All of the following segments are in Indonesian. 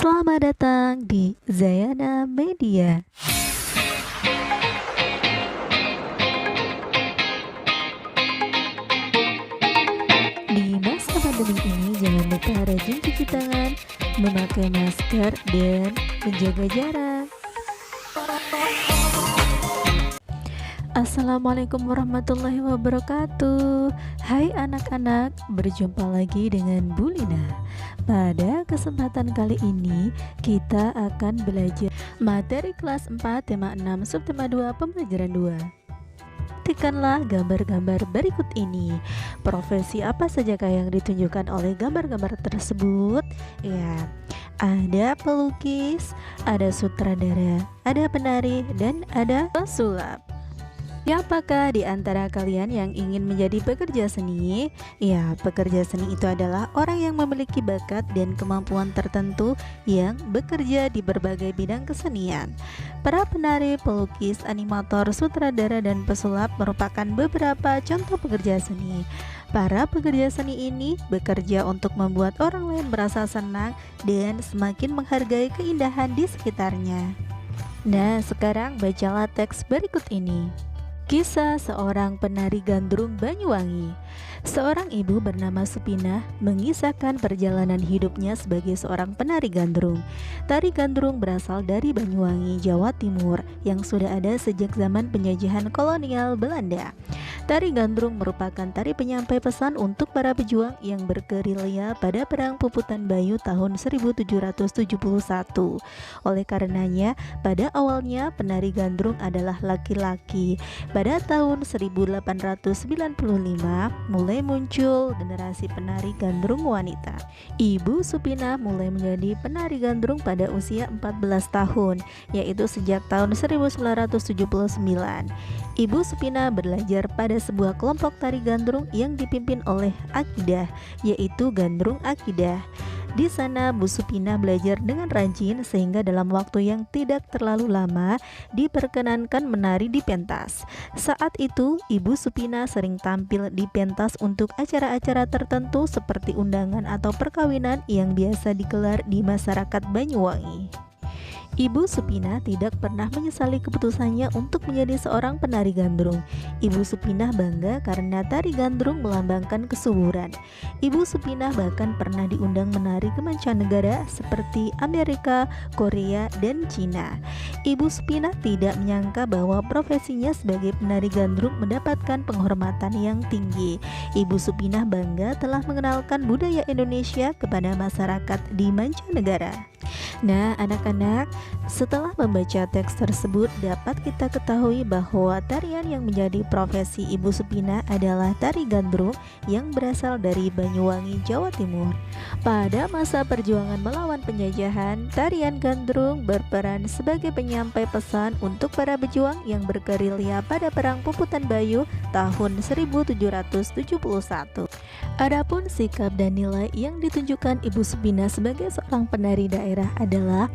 Selamat datang di Zayana Media. Di masa pandemi ini, jangan lupa rajin cuci tangan, memakai masker, dan menjaga jarak. Assalamualaikum warahmatullahi wabarakatuh. Hai anak-anak, berjumpa lagi dengan Bu Lina. Pada kesempatan kali ini kita akan belajar materi kelas 4 tema 6 subtema 2 pembelajaran 2. Tekanlah gambar-gambar berikut ini. Profesi apa sajakah yang ditunjukkan oleh gambar-gambar tersebut? Ya, ada pelukis, ada sutradara, ada penari, dan ada pesulap. Siapakah di antara kalian yang ingin menjadi pekerja seni? Ya, pekerja seni itu adalah orang yang memiliki bakat dan kemampuan tertentu yang bekerja di berbagai bidang kesenian. Para penari, pelukis, animator, sutradara, dan pesulap merupakan beberapa contoh pekerja seni. Para pekerja seni ini bekerja untuk membuat orang lain merasa senang dan semakin menghargai keindahan di sekitarnya. Nah, sekarang bacalah teks berikut ini. Kisah seorang penari gandrung Banyuwangi. Seorang ibu bernama Supinah mengisahkan perjalanan hidupnya sebagai seorang penari gandrung. Tari gandrung berasal dari Banyuwangi, Jawa Timur, yang sudah ada sejak zaman penjajahan kolonial Belanda. Tari gandrung merupakan tari penyampai pesan untuk para pejuang yang bergerilya pada Perang Puputan Bayu tahun 1771. Oleh karenanya, pada awalnya penari gandrung adalah laki-laki. Pada tahun 1895 mulai muncul generasi penari gandrung wanita. Ibu Supinah mulai menjadi penari gandrung pada usia 14 tahun, yaitu sejak tahun 1979. Ibu Supinah belajar pada sebuah kelompok tari gandrung yang dipimpin oleh Akidah, yaitu Gandrung Akidah. Di sana Bu Supinah belajar dengan rajin sehingga dalam waktu yang tidak terlalu lama diperkenankan menari di pentas. Saat itu Ibu Supinah sering tampil di pentas untuk acara-acara tertentu seperti undangan atau perkawinan yang biasa digelar di masyarakat Banyuwangi. Ibu Supinah tidak pernah menyesali keputusannya untuk menjadi seorang penari gandrung. Ibu Supinah bangga karena tari gandrung melambangkan kesuburan. Ibu Supinah bahkan pernah diundang menari ke mancanegara seperti Amerika, Korea, dan Cina. Ibu Supinah tidak menyangka bahwa profesinya sebagai penari gandrung mendapatkan penghormatan yang tinggi. Ibu Supinah bangga telah mengenalkan budaya Indonesia kepada masyarakat di mancanegara. Nah, anak-anak, setelah membaca teks tersebut dapat kita ketahui bahwa tarian yang menjadi profesi Ibu Supinah adalah tari gandrung yang berasal dari Banyuwangi, Jawa Timur. Pada masa perjuangan melawan penjajahan, tarian gandrung berperan sebagai penyampai pesan untuk para pejuang yang bergerilya pada Perang Puputan Bayu tahun 1771. Adapun sikap dan nilai yang ditunjukkan Ibu Supinah sebagai seorang penari daerah adalah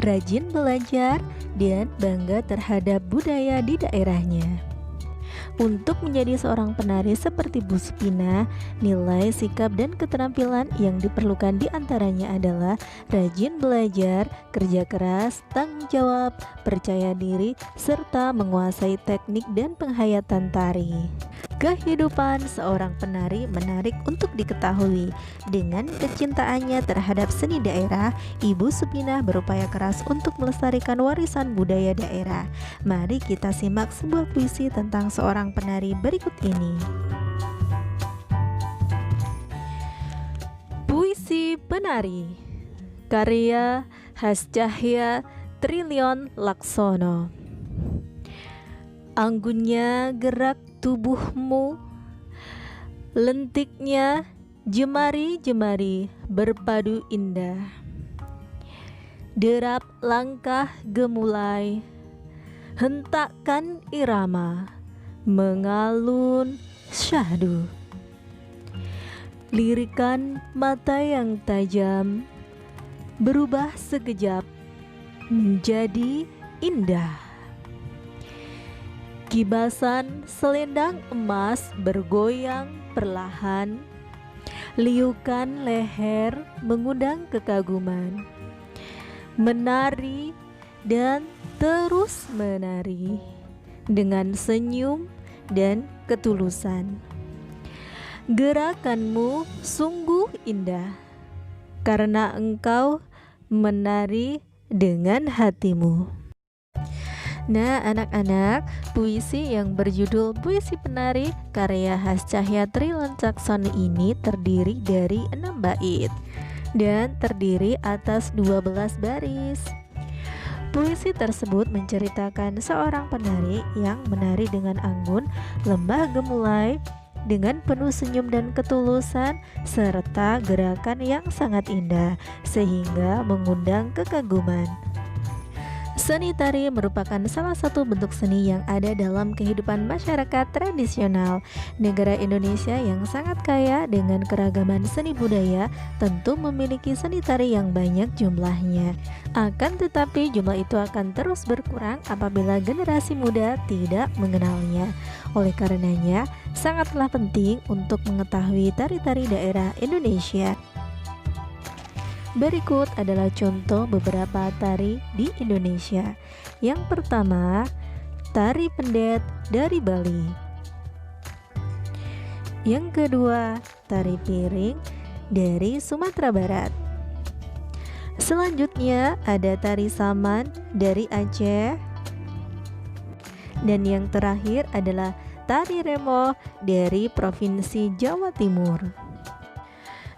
rajin belajar dan bangga terhadap budaya di daerahnya. Untuk menjadi seorang penari seperti Bu Supinah, nilai, sikap, dan keterampilan yang diperlukan diantaranya adalah rajin belajar, kerja keras, tanggung jawab, percaya diri, serta menguasai teknik dan penghayatan tari. Kehidupan seorang penari menarik untuk diketahui. Dengan kecintaannya terhadap seni daerah, Ibu Supinah berupaya keras untuk melestarikan warisan budaya daerah. Mari kita simak sebuah puisi tentang seorang penari berikut ini. Puisi Penari, karya Hascahya Trilion Laksono. Anggunnya gerak tubuhmu, lentiknya jemari-jemari berpadu indah. Derap langkah gemulai, hentakkan irama, mengalun syahdu. Lirikan mata yang tajam, berubah sekejap menjadi indah. Kibasan selendang emas bergoyang perlahan, liukan leher mengundang kekaguman. menari, dan terus menari dengan senyum dan ketulusan. Gerakanmu sungguh indah karena engkau menari dengan hatimu. Nah, anak-anak, puisi yang berjudul Puisi Penari karya Hascahya Triloncaksono ini terdiri dari 6 bait dan terdiri atas 12 baris. Puisi tersebut menceritakan seorang penari yang menari dengan anggun, lembah gemulai, dengan penuh senyum dan ketulusan, serta gerakan yang sangat indah sehingga mengundang kekaguman. Seni tari merupakan salah satu bentuk seni yang ada dalam kehidupan masyarakat tradisional. Negara Indonesia yang sangat kaya dengan keragaman seni budaya tentu memiliki seni tari yang banyak jumlahnya. Akan tetapi jumlah itu akan terus berkurang apabila generasi muda tidak mengenalnya. Oleh karenanya, sangatlah penting untuk mengetahui tari-tari daerah Indonesia. Berikut adalah contoh beberapa tari di Indonesia. Yang pertama, tari pendet dari Bali. Yang kedua, tari piring dari Sumatera Barat. Selanjutnya ada tari saman dari Aceh. Dan yang terakhir adalah tari remo dari Provinsi Jawa Timur.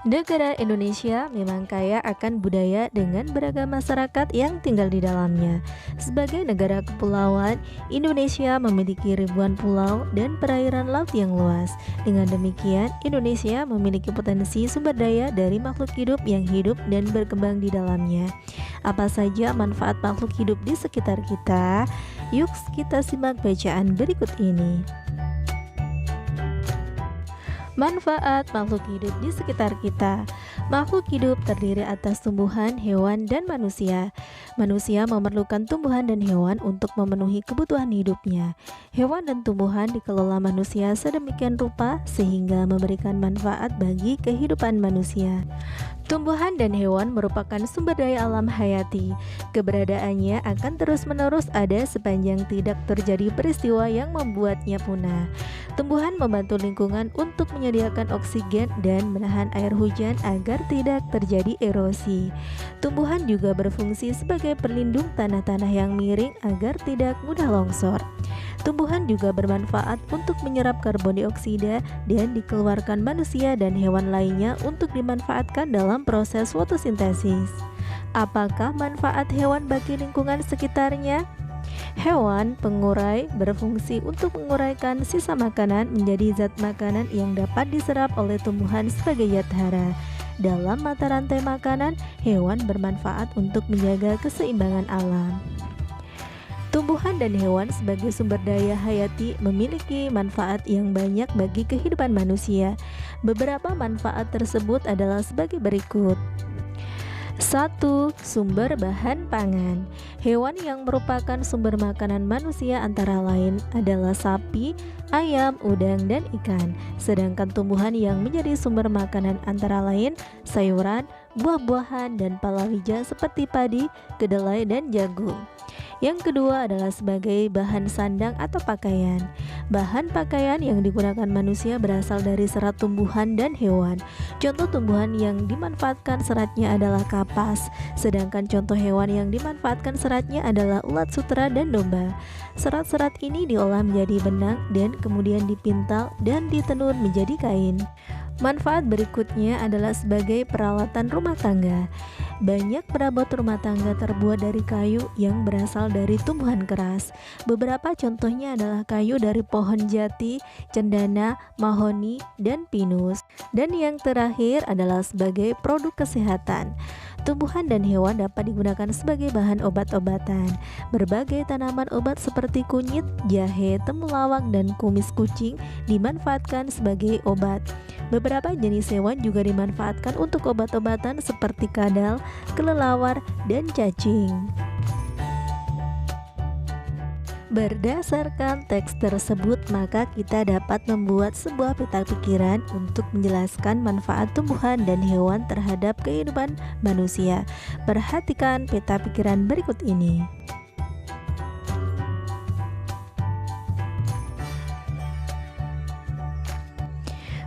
Negara Indonesia memang kaya akan budaya dengan beragam masyarakat yang tinggal di dalamnya. Sebagai negara kepulauan, Indonesia memiliki ribuan pulau dan perairan laut yang luas. Dengan demikian, Indonesia memiliki potensi sumber daya dari makhluk hidup yang hidup dan berkembang di dalamnya. Apa saja manfaat makhluk hidup di sekitar kita? Yuk kita simak bacaan berikut ini. Manfaat makhluk hidup di sekitar kita. Makhluk hidup terdiri atas tumbuhan, hewan, dan manusia. Manusia memerlukan tumbuhan dan hewan untuk memenuhi kebutuhan hidupnya. Hewan dan tumbuhan dikelola manusia sedemikian rupa sehingga memberikan manfaat bagi kehidupan manusia. Tumbuhan dan hewan merupakan sumber daya alam hayati. Keberadaannya akan terus-menerus ada sepanjang tidak terjadi peristiwa yang membuatnya punah. Tumbuhan membantu lingkungan untuk menyediakan oksigen dan menahan air hujan agar tidak terjadi erosi. Tumbuhan juga berfungsi sebagai pelindung tanah-tanah yang miring agar tidak mudah longsor. Tumbuhan juga bermanfaat untuk menyerap karbon dioksida dan dikeluarkan manusia dan hewan lainnya untuk dimanfaatkan dalam proses fotosintesis. Apakah manfaat hewan bagi lingkungan sekitarnya? Hewan pengurai berfungsi untuk menguraikan sisa makanan menjadi zat makanan yang dapat diserap oleh tumbuhan sebagai zat hara. Dalam mata rantai makanan, hewan bermanfaat untuk menjaga keseimbangan alam. Tumbuhan dan hewan sebagai sumber daya hayati memiliki manfaat yang banyak bagi kehidupan manusia. Beberapa manfaat tersebut adalah sebagai berikut. 1. Sumber bahan pangan. Hewan yang merupakan sumber makanan manusia antara lain adalah sapi, ayam, udang, dan ikan. Sedangkan tumbuhan yang menjadi sumber makanan antara lain sayuran, buah-buahan, dan palawija seperti padi, kedelai, dan jagung. Yang kedua adalah sebagai bahan sandang atau pakaian. Bahan pakaian yang digunakan manusia berasal dari serat tumbuhan dan hewan. Contoh tumbuhan yang dimanfaatkan seratnya adalah kapas, sedangkan contoh hewan yang dimanfaatkan seratnya adalah ulat sutera dan domba. Serat-serat ini diolah menjadi benang dan kemudian dipintal dan ditenun menjadi kain. Manfaat berikutnya adalah sebagai peralatan rumah tangga. Banyak perabot rumah tangga terbuat dari kayu yang berasal dari tumbuhan keras. Beberapa contohnya adalah kayu dari pohon jati, cendana, mahoni, dan pinus. Dan yang terakhir adalah sebagai produk kesehatan. Tumbuhan dan hewan dapat digunakan sebagai bahan obat-obatan. Berbagai tanaman obat seperti kunyit, jahe, temulawak, dan kumis kucing dimanfaatkan sebagai obat. Beberapa jenis hewan juga dimanfaatkan untuk obat-obatan seperti kadal, kelelawar, dan cacing. Berdasarkan teks tersebut, maka kita dapat membuat sebuah peta pikiran untuk menjelaskan manfaat tumbuhan dan hewan terhadap kehidupan manusia. Perhatikan peta pikiran berikut ini.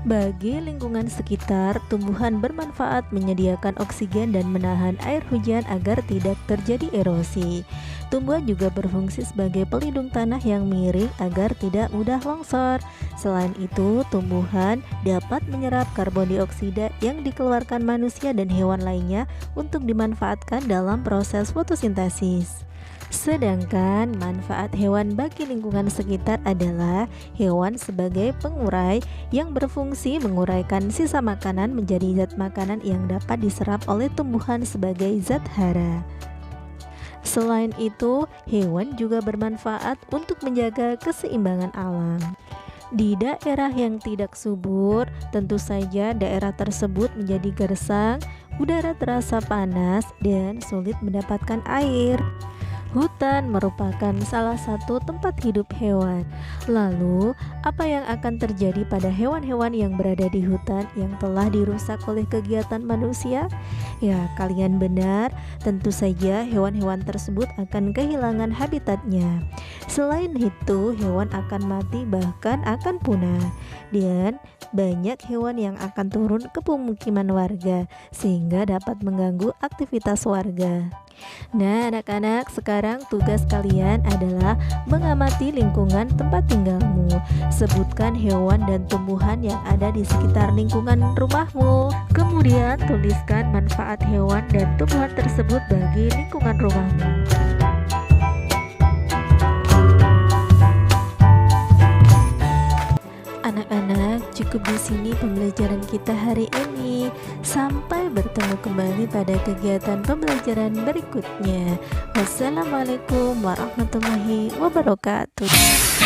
Bagi lingkungan sekitar, tumbuhan bermanfaat menyediakan oksigen dan menahan air hujan agar tidak terjadi erosi. Tumbuhan juga berfungsi sebagai pelindung tanah yang miring agar tidak mudah longsor. Selain itu, tumbuhan dapat menyerap karbon dioksida yang dikeluarkan manusia dan hewan lainnya untuk dimanfaatkan dalam proses fotosintesis. Sedangkan manfaat hewan bagi lingkungan sekitar adalah hewan sebagai pengurai yang berfungsi menguraikan sisa makanan menjadi zat makanan yang dapat diserap oleh tumbuhan sebagai zat hara. Selain itu, hewan juga bermanfaat untuk menjaga keseimbangan alam. Di daerah yang tidak subur, tentu saja daerah tersebut menjadi gersang, udara terasa panas, dan sulit mendapatkan air. Hutan merupakan salah satu tempat hidup hewan. Lalu, apa yang akan terjadi pada hewan-hewan yang berada di hutan yang telah dirusak oleh kegiatan manusia? Ya, kalian benar, tentu saja hewan-hewan tersebut akan kehilangan habitatnya. Selain itu, hewan akan mati bahkan akan punah. Dan banyak hewan yang akan turun ke pemukiman warga sehingga dapat mengganggu aktivitas warga. Nah, anak-anak, sekarang tugas kalian adalah mengamati lingkungan tempat tinggalmu. Sebutkan hewan dan tumbuhan yang ada di sekitar lingkungan rumahmu. Kemudian tuliskan manfaat hewan dan tumbuhan tersebut bagi lingkungan rumahmu. Anak-anak, cukup di sini pembelajaran kita hari ini. Sampai bertemu kembali pada kegiatan pembelajaran berikutnya. Wassalamualaikum warahmatullahi wabarakatuh.